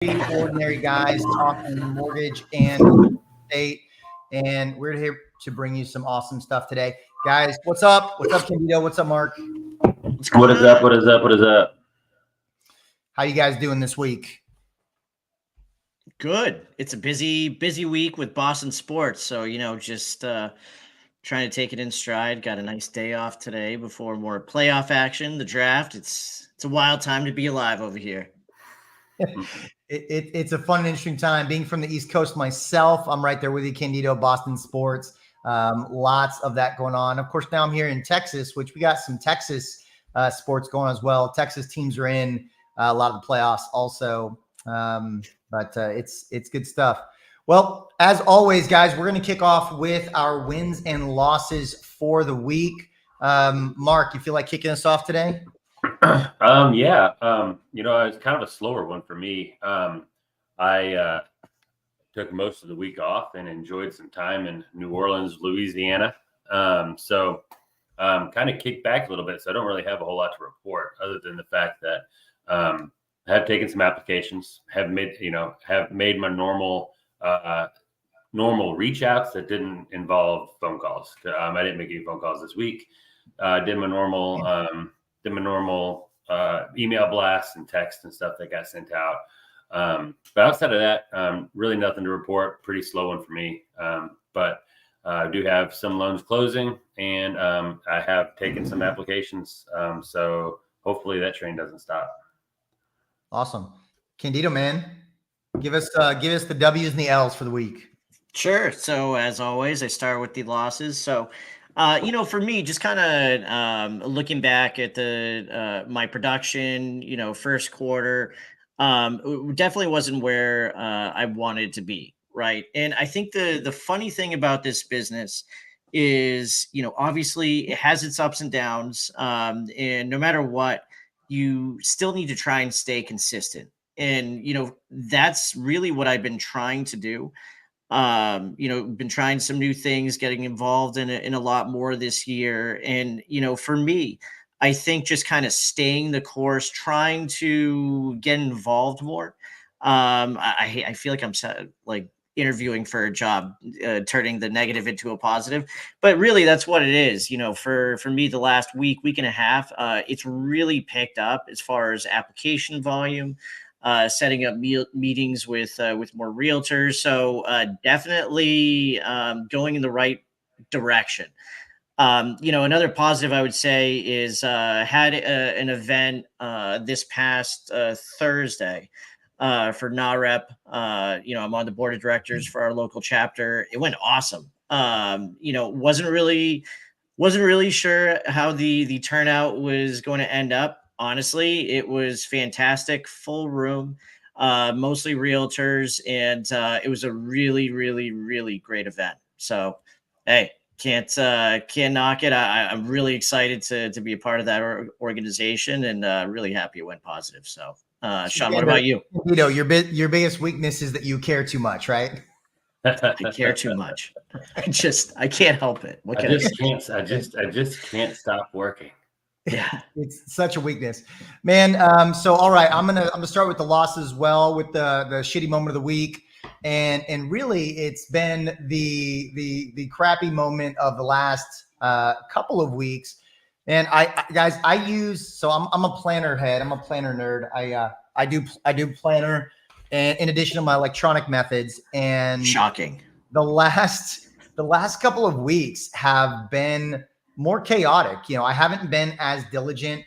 Three ordinary guys talking mortgage and real estate, and we're here to bring you some awesome stuff today, guys. What's up? What's up, Candido? What's up, Mark? What is up? What is up? What is up? How you guys doing this week? Good. It's a busy week with Boston sports. So, just trying to take it in stride. Got a nice day off today before more playoff action, the draft. It's a wild time to be alive over here. It's a fun and interesting time. Being from the East Coast myself, I'm right there with you, Candido, Boston sports. Lots of that going on. Of course, now I'm here in Texas, which we got some Texas sports going as well. Texas teams are in a lot of the playoffs also. But it's good stuff. Well, as always, guys, we're going to kick off with our wins and losses for the week. Mark, you feel like kicking us off today? Yeah. It's kind of a slower one for me. I took most of the week off and enjoyed some time in New Orleans, Louisiana. So kind of kicked back a little bit. So I don't really have a whole lot to report other than the fact that I have taken some applications, have made my normal reach outs that didn't involve phone calls. I didn't make any phone calls this week. Did my normal email blasts and text and stuff that got sent out. But outside of that, really nothing to report. Pretty slow one for me. But I do have some loans closing, and I have taken some applications. So hopefully that train doesn't stop. Awesome. Candido, man, give us the W's and the L's for the week. Sure. So as always, I start with the losses. So, for me, just kind of looking back at my production, first quarter, definitely wasn't where I wanted to be. Right. And I think the funny thing about this business is, obviously it has its ups and downs. And no matter what, you still need to try and stay consistent. And, that's really what I've been trying to do. Been trying some new things, getting involved in a lot more this year. And, for me, I think just kind of staying the course, trying to get involved more. I feel like I'm like interviewing for a job, turning the negative into a positive, but really that's what it is. For me, the last week and a half, it's really picked up as far as application volume, setting up meetings with more realtors. So definitely going in the right direction. Another positive I would say is had an event this past Thursday for NAREP. I'm on the board of directors for our local chapter. It went awesome. Wasn't really sure how the turnout was going to end up. Honestly, it was fantastic. Full room, mostly realtors, and it was a really, really, really great event. So, hey, can't knock it. I'm really excited to be a part of that organization, and really happy it went positive. So, Sean, what about you? Your biggest weakness is that you care too much, right? I care too much. I can't help it. I just can't stop working. Yeah, it's such a weakness, man. So all right, I'm gonna start with the losses as well, with the shitty moment of the week, and really it's been the crappy moment of the last couple of weeks. And I use, I'm a planner head. I'm a planner nerd. I do planner, and in addition to my electronic methods. And shocking. The last couple of weeks have been more chaotic. I haven't been as diligent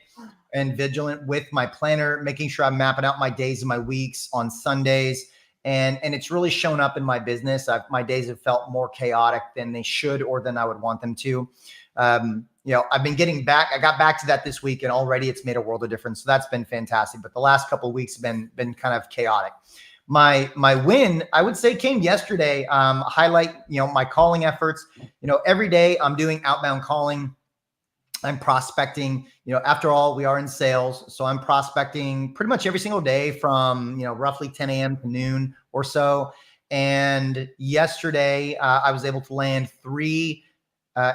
and vigilant with my planner, making sure I'm mapping out my days and my weeks on Sundays. And it's really shown up in my business. My days have felt more chaotic than they should, or than I would want them to. I've been getting back. I got back to that this week, and already it's made a world of difference. So that's been fantastic. But the last couple of weeks have been kind of chaotic. My win, I would say, came yesterday. Highlight, my calling efforts. Every day I'm doing outbound calling. I'm prospecting. After all, we are in sales, so I'm prospecting pretty much every single day from roughly 10 a.m. to noon or so. And yesterday, I was able to land 3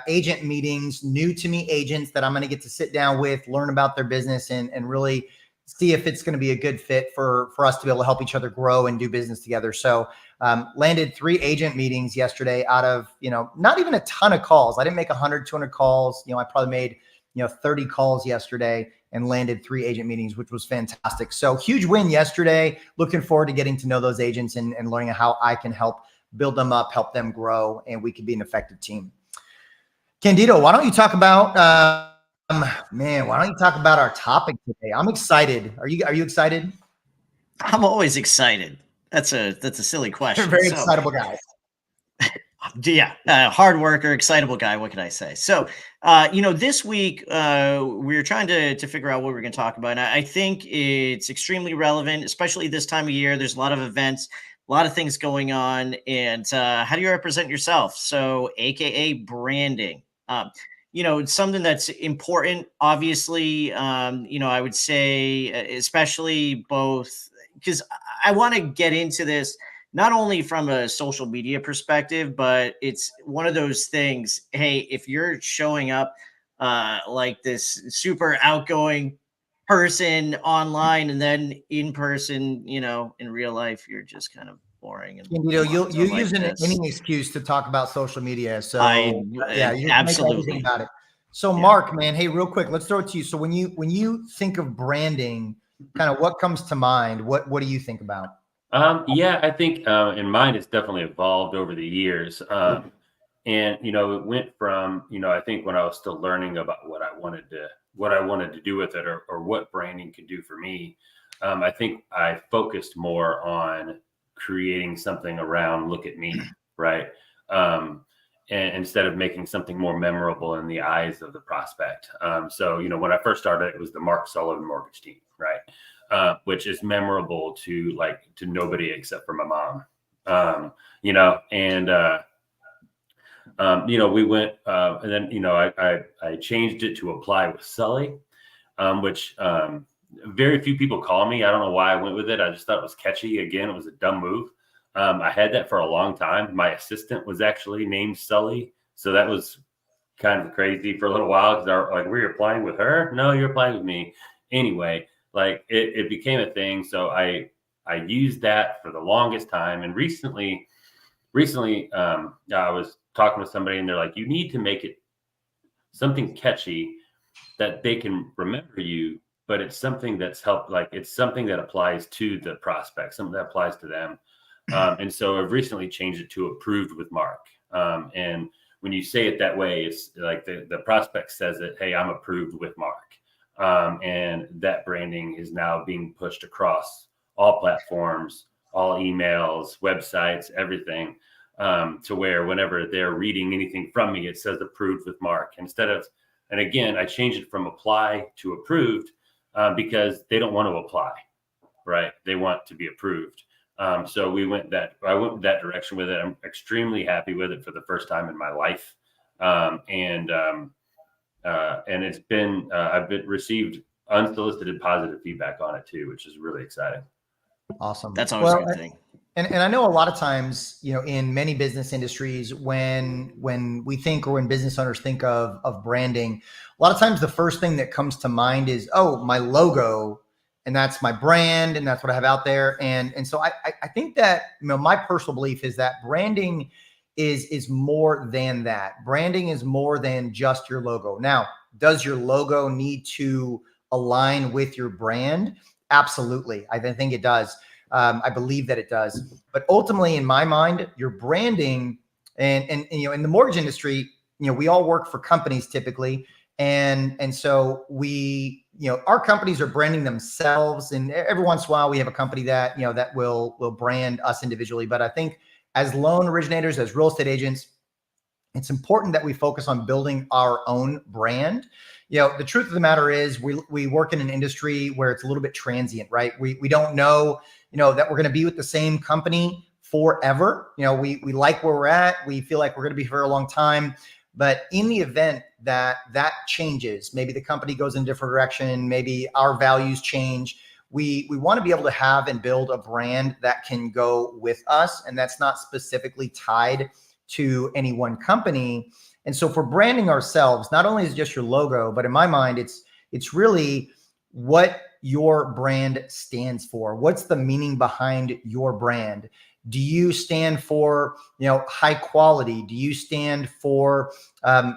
agent meetings, new to me agents that I'm going to get to sit down with, learn about their business, and really see if it's going to be a good fit for us to be able to help each other grow and do business together. So landed 3 agent meetings yesterday out of, not even a ton of calls. I didn't make 100, 200 calls. I probably made, 30 calls yesterday and landed 3 agent meetings, which was fantastic. So huge win yesterday. Looking forward to getting to know those agents and learning how I can help build them up, help them grow, and we can be an effective team. Candido, why don't you talk about, why don't you talk about our topic today? I'm excited. Are you excited? I'm always excited. That's a silly question. You're a very excitable guy. Yeah, hard worker, excitable guy. What can I say? So, this week we were trying to figure out what we're going to talk about. And I think it's extremely relevant, especially this time of year. There's a lot of events, a lot of things going on. And how do you represent yourself? So, AKA branding. It's something that's important, obviously. I would say, especially both, because I want to get into this not only from a social media perspective, but it's one of those things. Hey, if you're showing up like this super outgoing person online and then in person, in real life, you're just kind of boring. And you use any excuse to talk about social media. So you absolutely make about it. So Mark, man, hey, real quick, let's throw it to you. So when you think of branding, kind of what comes to mind? What do you think about? I think in mine it's definitely evolved over the years. And it went from, I think when I was still learning about what I wanted to do with it or what branding could do for me, I think I focused more on creating something around look at me, right? And instead of making something more memorable in the eyes of the prospect. So when I first started, it was the Mark Sullivan Mortgage Team, right? Which is memorable to nobody except for my mom, we went, and then, I changed it to Apply with Sully, which very few people call me. I don't know why I went with it. I just thought it was catchy. Again, it was a dumb move. I had that for a long time. My assistant was actually named Sully. So that was kind of crazy for a little while because were you applying with her? No, you're applying with me. Anyway, it became a thing. So I used that for the longest time. And recently, I was talking with somebody and they're like, you need to make it something catchy that they can remember you, but it's something that's it's something that applies to the prospect, something that applies to them. And so I've recently changed it to Approved with Mark. And when you say it that way, it's like the prospect says it, hey, I'm approved with Mark. And that branding is now being pushed across all platforms, all emails, websites, everything, to where whenever they're reading anything from me, it says Approved with Mark and again, I changed it from apply to approved because they don't want to apply, right? They want to be approved. So I went that direction with it. I'm extremely happy with it for the first time in my life. And it's been, I've received unsolicited positive feedback on it too, which is really exciting. Awesome. That's always a good thing. And I know a lot of times, in many business industries, when we think or when business owners think of branding, a lot of times the first thing that comes to mind is, oh, my logo, and that's my brand, and that's what I have out there. And so I think that, my personal belief is that branding is more than that. Branding is more than just your logo. Now, does your logo need to align with your brand? Absolutely. I think it does. I believe that it does. But ultimately, in my mind, your branding and in the mortgage industry, we all work for companies typically. And so we, our companies are branding themselves. And every once in a while we have a company that, that will brand us individually. But I think as loan originators, as real estate agents, it's important that we focus on building our own brand. The truth of the matter is we work in an industry where it's a little bit transient, right? We don't know, that we're going to be with the same company forever. We like where we're at. We feel like we're going to be here for a long time. But in the event that changes, maybe the company goes in a different direction, maybe our values change, we want to be able to have and build a brand that can go with us. And that's not specifically tied to any one company. And so for branding ourselves, not only is it just your logo, but in my mind, it's really what your brand stands for. What's the meaning behind your brand? Do you stand for, high quality? Do you stand for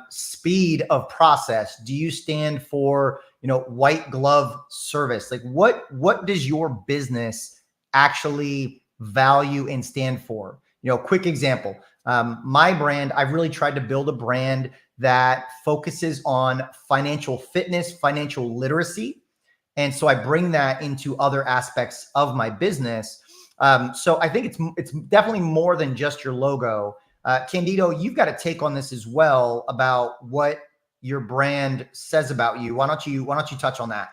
speed of process? Do you stand for, white glove service? Like what does your business actually value and stand for? Quick example. My brand, I've really tried to build a brand that focuses on financial fitness, financial literacy. And so I bring that into other aspects of my business. So I think it's definitely more than just your logo. Candido, you've got a take on this as well about what your brand says about you. Why don't you touch on that?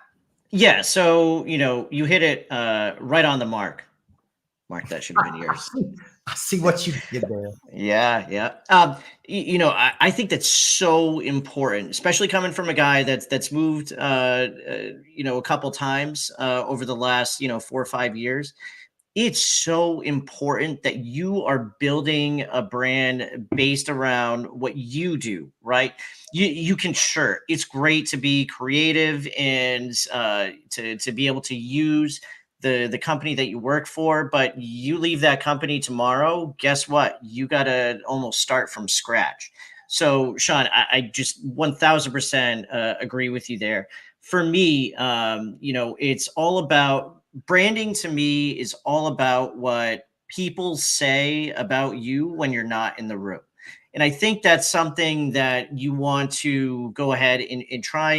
Yeah. So, you hit it right on the mark. Mark, that should have been yours. I see what you did there. Yeah, yeah. I think that's so important, especially coming from a guy that's moved, a couple times over the last, 4 or 5 years. It's so important that you are building a brand based around what you do, right? You can, sure, it's great to be creative and to be able to use the company that you work for, but you leave that company tomorrow, guess what? You got to almost start from scratch. So, Sean, I just 1000% agree with you there. For me, it's all about branding. To me, is all about what people say about you when you're not in the room. And I think that's something that you want to go ahead and try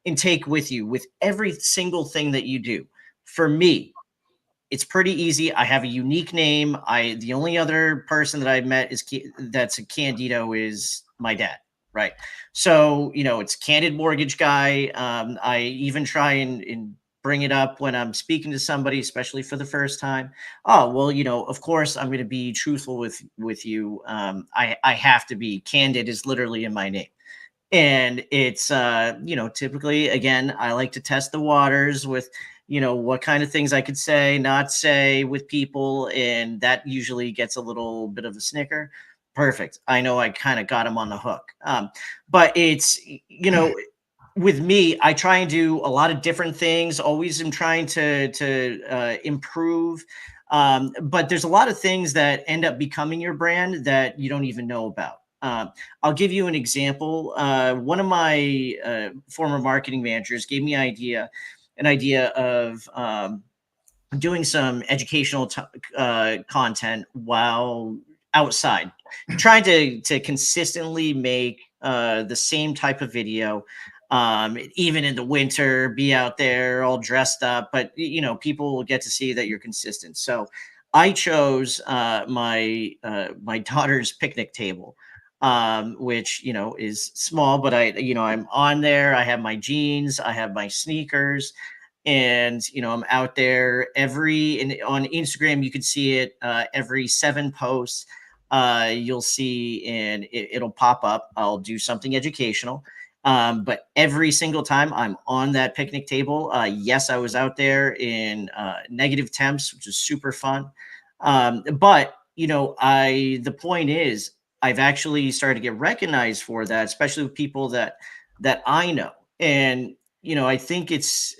and take with you with every single thing that you do. For me, it's pretty easy. I have a unique name. The only other person that I've met that's a Candido is my dad, right? So, it's Candid Mortgage Guy. I even try and bring it up when I'm speaking to somebody, especially for the first time. Oh, well, of course I'm going to be truthful with you. I have to be. Candid is literally in my name. And it's, typically, again, I like to test the waters with, what kind of things I could say, not say with people. And that usually gets a little bit of a snicker. Perfect. I know I kind of got him on the hook. But it's, with me, I try and do a lot of different things. Always am trying to improve. But there's a lot of things that end up becoming your brand that you don't even know about. I'll give you an example. One of my former marketing managers gave me an idea of doing some educational content while outside, trying to consistently make the same type of video, even in the winter, be out there all dressed up, but people will get to see that you're consistent. So I chose my daughter's picnic table, which is small, but I'm on there. I have my jeans, I have my sneakers, and I'm out there on Instagram. You can see it every 7 posts. You'll see, and it'll pop up. I'll do something educational. But every single time I'm on that picnic table, yes, I was out there in negative temps, which is super fun. But the point is, I've actually started to get recognized for that, especially with people that I know. And I think it's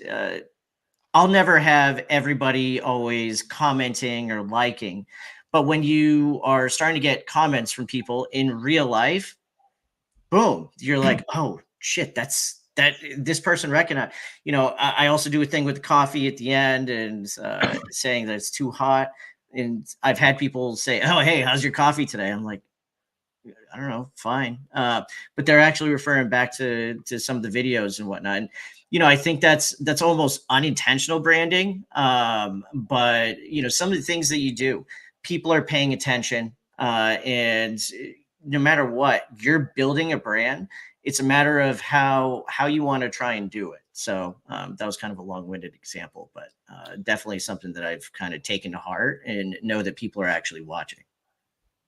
I'll never have everybody always commenting or liking, but when you are starting to get comments from people in real life, boom, you're like, oh shit, this person recognized. I also do a thing with the coffee at the end and saying that it's too hot. And I've had people say, oh, hey, how's your coffee today? I'm like, I don't know, fine. But they're actually referring back to some of the videos and whatnot. And, I think that's almost unintentional branding. But some of the things that you do, people are paying attention. And no matter what, you're building a brand. It's a matter of how you want to try and do it. So that was kind of a long-winded example, but definitely something that I've kind of taken to heart and know that people are actually watching.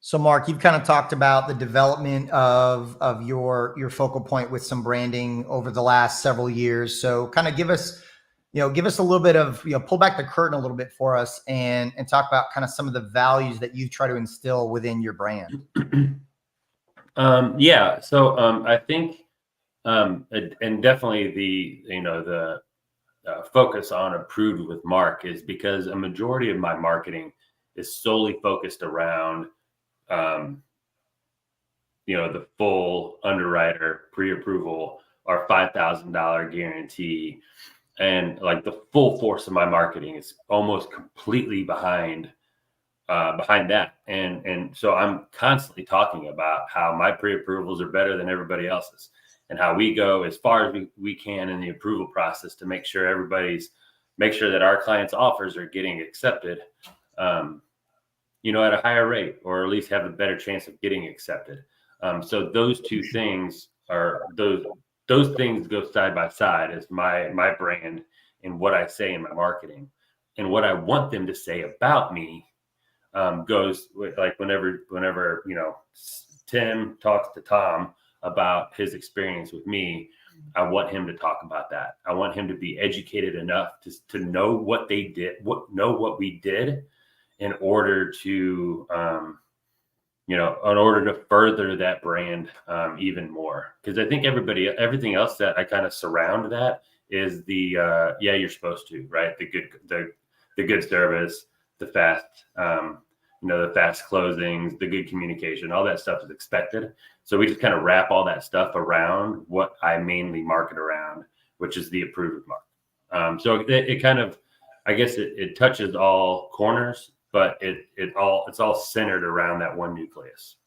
So Mark, you've kind of talked about the development of your focal point with some branding over the last several years. So kind of give us a little bit of, pull back the curtain a little bit for us and talk about kind of some of the values that you try to instill within your brand. Yeah. So I think, and definitely the focus on Approved with Mark is because a majority of my marketing is solely focused around, the full underwriter pre-approval, our $5,000 guarantee, and like the full force of my marketing is almost completely behind that. And so I'm constantly talking about how my pre-approvals are better than everybody else's, and how we go as far as we can in the approval process to make sure that our clients' offers are getting accepted, at a higher rate, or at least have a better chance of getting accepted. So those two things those things go side by side as my brand and what I say in my marketing, and what I want them to say about me goes with, like, whenever Tim talks to Tom about his experience with me, I want him to talk about that. I want him to be educated enough to know what they did, what we did in order to in order to further that brand even more. Because I think everything else that I kind of surround that is the you're supposed to, right? The good service, the fast the fast closings, the good communication, all that stuff is expected. So we just kind of wrap all that stuff around what I mainly market around, which is the Approved Mark. So it kind of, I guess it touches all corners, but it's all centered around that one nucleus.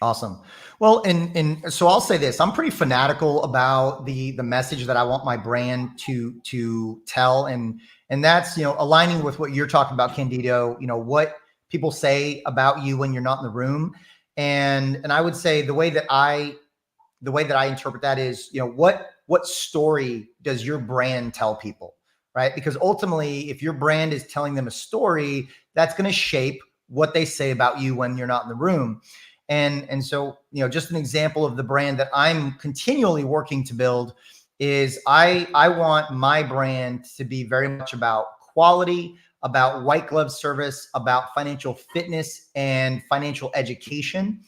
Awesome. Well, and so I'll say this: I'm pretty fanatical about the message that I want my brand to tell, and that's aligning with what you're talking about, Candido. What people say about you when you're not in the room, and I would say the way that I interpret that is, what story does your brand tell people, right? Because ultimately, if your brand is telling them a story, that's going to shape what they say about you when you're not in the room. And so, just an example of the brand that I'm continually working to build is I want my brand to be very much about quality, about white glove service, about financial fitness and financial education.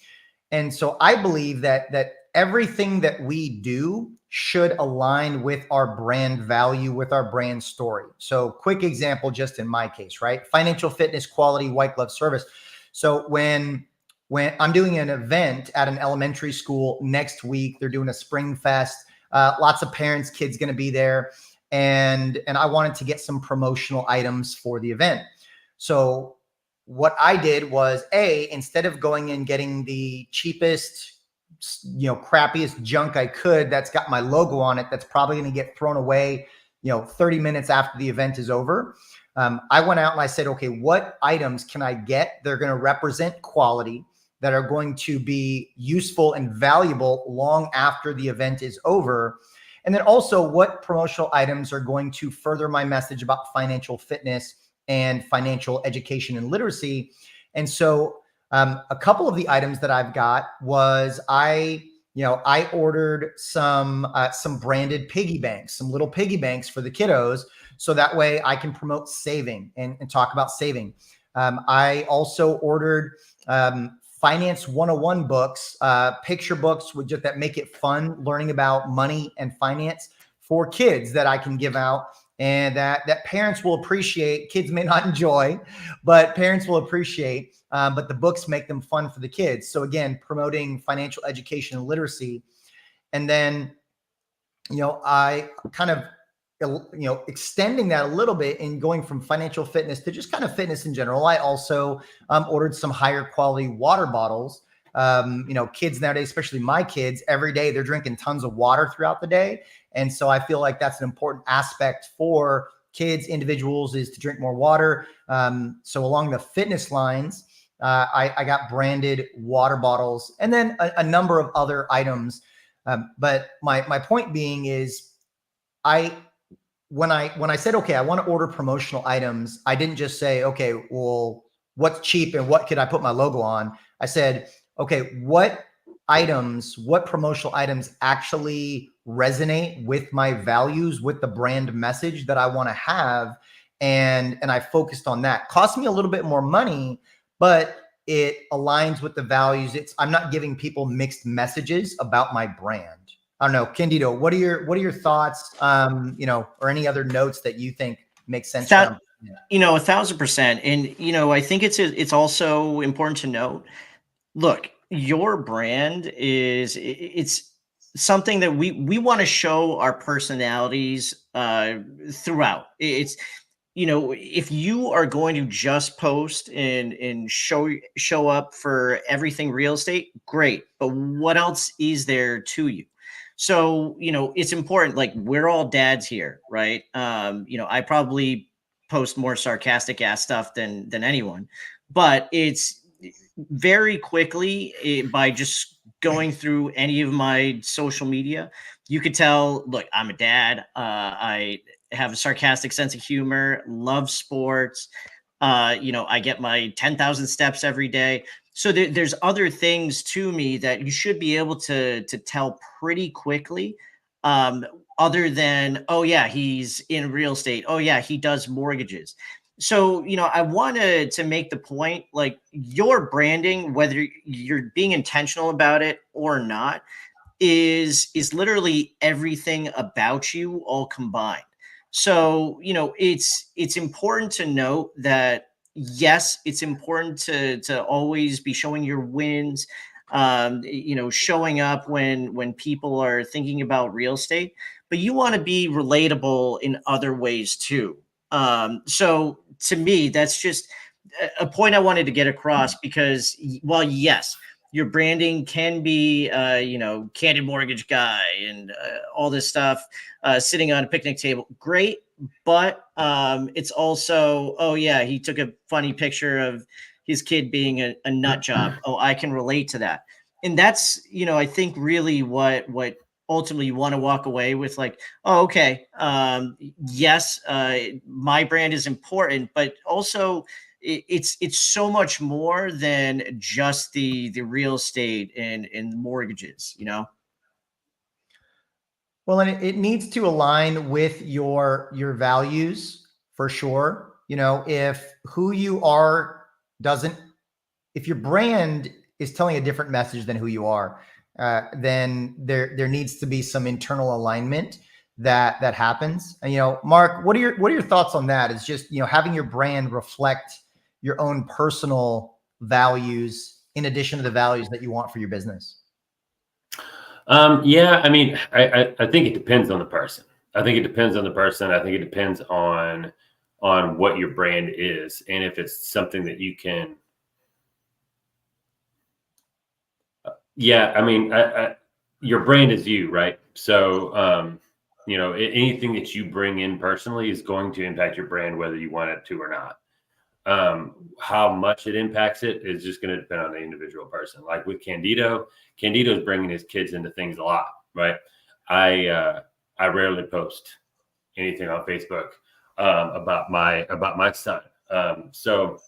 And so I believe that everything that we do should align with our brand value, with our brand story. So quick example, just in my case, right? Financial fitness, quality, white glove service. So when I'm doing an event at an elementary school next week, they're doing a spring fest, lots of parents, kids going to be there. And I wanted to get some promotional items for the event. So what I did was, instead of going and getting the cheapest, crappiest junk I could that's got my logo on it, that's probably going to get thrown away, 30 minutes after the event is over. I went out and I said, okay, what items can I get? They're going to represent quality, that are going to be useful and valuable long after the event is over. And then also, what promotional items are going to further my message about financial fitness and financial education and literacy. And so a couple of the items that I've got was I ordered some branded piggy banks, some little piggy banks for the kiddos. So that way I can promote saving and talk about saving. I also ordered Finance 101 books, picture books that make it fun, learning about money and finance for kids that I can give out, and that parents will appreciate. Kids may not enjoy, but parents will appreciate. But the books make them fun for the kids. So again, promoting financial education and literacy. And then, I kind of, extending that a little bit and going from financial fitness to just kind of fitness in general. I also ordered some higher quality water bottles. Kids nowadays, especially my kids, every day they're drinking tons of water throughout the day. And so I feel like that's an important aspect for kids, individuals, is to drink more water. So along the fitness lines, I got branded water bottles and then a number of other items. But my point being is, when I said, okay, I want to order promotional items, I didn't just say, okay, well, what's cheap and what could I put my logo on? I said, okay, what promotional items actually resonate with my values, with the brand message that I want to have? And I focused on that. Cost me a little bit more money, but it aligns with the values. I'm not giving people mixed messages about my brand. I don't know, Candido, what are your thoughts, or any other notes that you think make sense? That, 1,000%. And, I think it's also important to note, look, your brand it's something that we want to show our personalities throughout. It's, if you are going to just post and show up for everything real estate, great. But what else is there to you? So, it's important. Like, we're all dads here, right? I probably post more sarcastic ass stuff than anyone, but it's very quickly, by just going through any of my social media, you could tell, look, I'm a dad. I have a sarcastic sense of humor, love sports. I get my 10,000 steps every day. So there's other things to me that you should be able to tell pretty quickly. Other than, oh yeah, he's in real estate. Oh yeah, he does mortgages. So, I wanted to make the point, like, your branding, whether you're being intentional about it or not, is literally everything about you all combined. So, it's important to note that, yes, it's important to always be showing your wins, showing up when people are thinking about real estate, but you want to be relatable in other ways too. So to me, that's just a point I wanted to get across, because while yes, your branding can be, candid mortgage guy and all this stuff, sitting on a picnic table, great. But it's also, oh yeah, he took a funny picture of his kid being a nut job. Oh, I can relate to that. And that's, I think really what ultimately you want to walk away with, like, oh, okay. Yes, my brand is important, but also it's so much more than just the real estate and mortgages, Well, and it needs to align with your values for sure. If who you are doesn't, if your brand is telling a different message than who you are, then there needs to be some internal alignment that happens. And Mark, what are your thoughts on that? Is just having your brand reflect your own personal values in addition to the values that you want for your business? Yeah, I mean, I think it depends on the person. I think it depends on the person. I think it depends on what your brand is, and if it's something that you can. Yeah, I mean, your brand is you, right? So, anything that you bring in personally is going to impact your brand, whether you want it to or not. How much it impacts it is just going to depend on the individual person. Like with Candido is bringing his kids into things a lot, right? I rarely post anything on Facebook about my son. So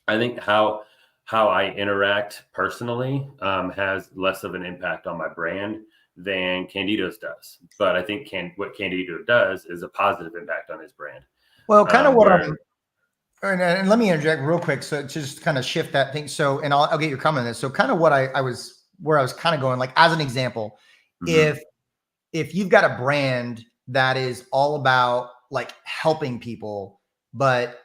I think how I interact personally has less of an impact on my brand than Candido's does. But I think what Candido does is a positive impact on his brand. Well, kind of what and let me interject real quick. So just kind of shift that thing. So, and I'll get your comment on this. So kind of what I was kind of going, like, as an example, if you've got a brand that is all about like helping people, but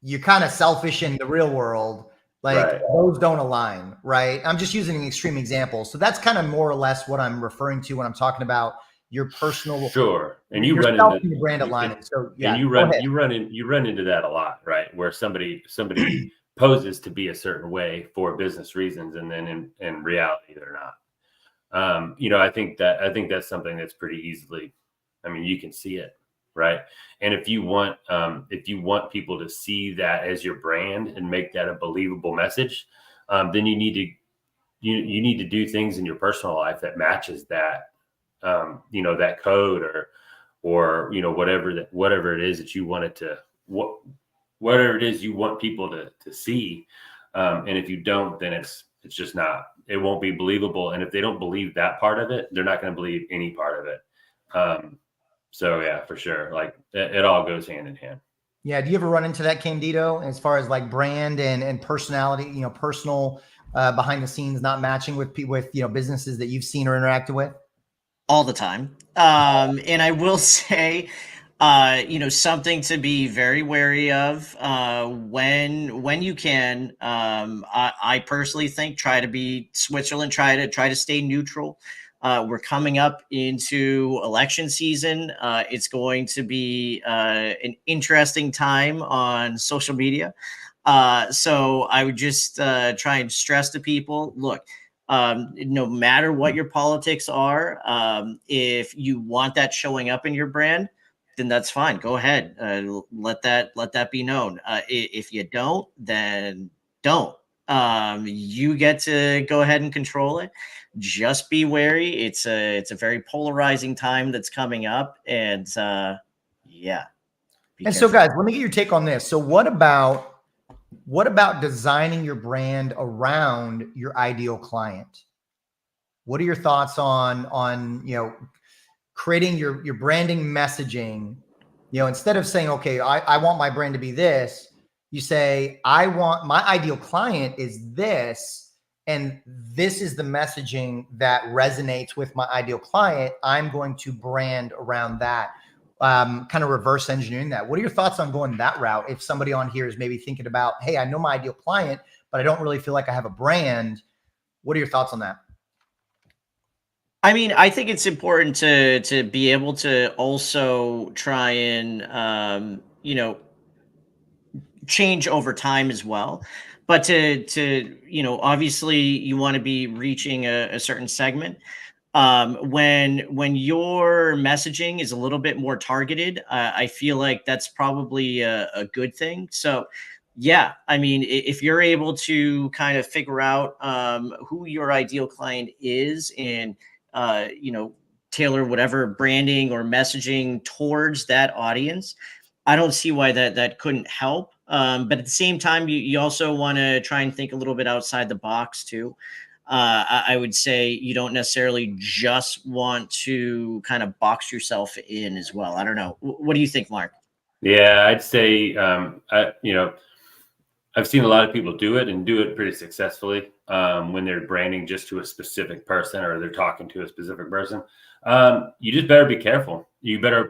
you're kind of selfish in the real world, like those don't align, right? I'm just using an extreme example. So that's kind of more or less what I'm referring to when I'm talking about your personal, sure. And you run into your brand alignment. So yeah, and you run into that a lot, right? Where somebody poses to be a certain way for business reasons, and then in reality they're not. I think that's something that's pretty easily, I mean, you can see it, right? And if you want people to see that as your brand and make that a believable message, then you need to do things in your personal life that matches that. That code or whatever it is that you want it to, whatever it is you want people to see. And if you don't, then it's just not, it won't be believable. And if they don't believe that part of it, they're not going to believe any part of it. So yeah, for sure. Like it all goes hand in hand. Yeah. Do you ever run into that, Candido, as far as like brand and personality, personal behind the scenes, not matching with businesses that you've seen or interacted with? all the time. And I will say, something to be very wary of when you can. I personally think try to be Switzerland, try to stay neutral. We're coming up into election season. It's going to be an interesting time on social media. So I would just try and stress to people, look, no matter what your politics are, if you want that showing up in your brand, then that's fine. Go ahead. Let that be known. If you don't, then don't. You get to go ahead and control it. Just be wary. It's a very polarizing time that's coming up, and yeah. And so, guys, let me get your take on this. So, what about designing your brand around your ideal client? What are your thoughts on creating your branding messaging? Instead of saying, okay, I want my brand to be this, you say, I want my ideal client is this, and this is the messaging that resonates with my ideal client. I'm going to brand around that. Kind of reverse engineering that. What are your thoughts on going that route? If somebody on here is maybe thinking about, hey, I know my ideal client, but I don't really feel like I have a brand. What are your thoughts on that? I mean, I think it's important to be able to also try and change over time as well. But to obviously you want to be reaching a certain segment. When your messaging is a little bit more targeted, I feel like that's probably a good thing. So yeah, I mean, if you're able to kind of figure out who your ideal client is and tailor whatever branding or messaging towards that audience, I don't see why that couldn't help. But at the same time, you also want to try and think a little bit outside the box too. I would say you don't necessarily just want to kind of box yourself in as well. I don't know. What do you think, Mark? Yeah, I'd say, I've seen a lot of people do it and do it pretty successfully when they're branding just to a specific person or they're talking to a specific person. You just better be careful. You better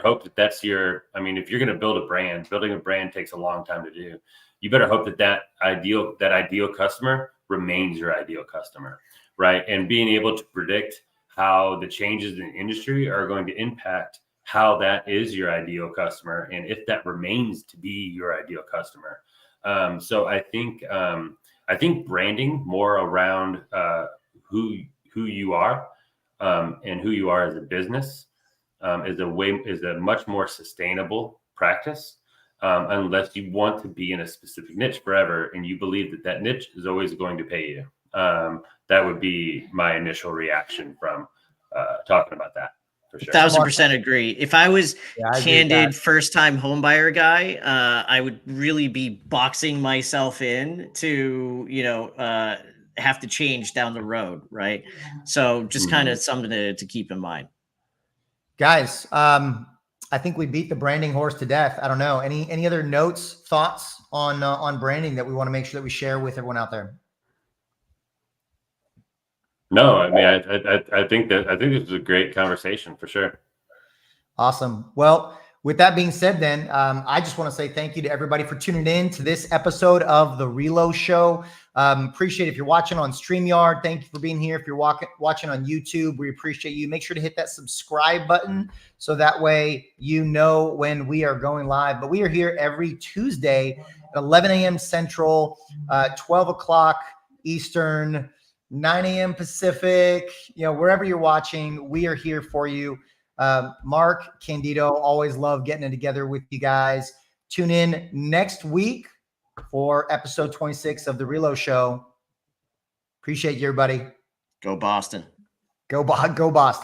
hope that that's your, I mean, if you're going to build a brand, building a brand takes a long time to do. You better hope that ideal customer remains your ideal customer, right? And being able to predict how the changes in the industry are going to impact how that is your ideal customer and if that remains to be your ideal customer. So I think branding more around who you are and who you are as a business is a much more sustainable practice. Unless you want to be in a specific niche forever and you believe that niche is always going to pay you. That would be my initial reaction from talking about that. For sure. 1,000% agree. If I was candid first-time homebuyer guy, I would really be boxing myself in to, have to change down the road, right? So just kind of something to keep in mind. Guys, I think we beat the branding horse to death. I don't know. Any other notes, thoughts on branding that we want to make sure that we share with everyone out there? No, I mean, I think this was a great conversation for sure. Awesome. Well, with that being said, then I just want to say thank you to everybody for tuning in to this episode of the Reload Show. Appreciate if you're watching on StreamYard. Thank you for being here. If you're watching on YouTube, we appreciate you. Make sure to hit that subscribe button so that way you know when we are going live. But we are here every Tuesday at 11 a.m. Central, 12 o'clock Eastern, 9 a.m. Pacific. Wherever you're watching, we are here for you. Mark, Candido, always love getting it together with you guys. Tune in next week for episode 26 of the Reload Show. Appreciate you, everybody. Go Boston. Go Boston.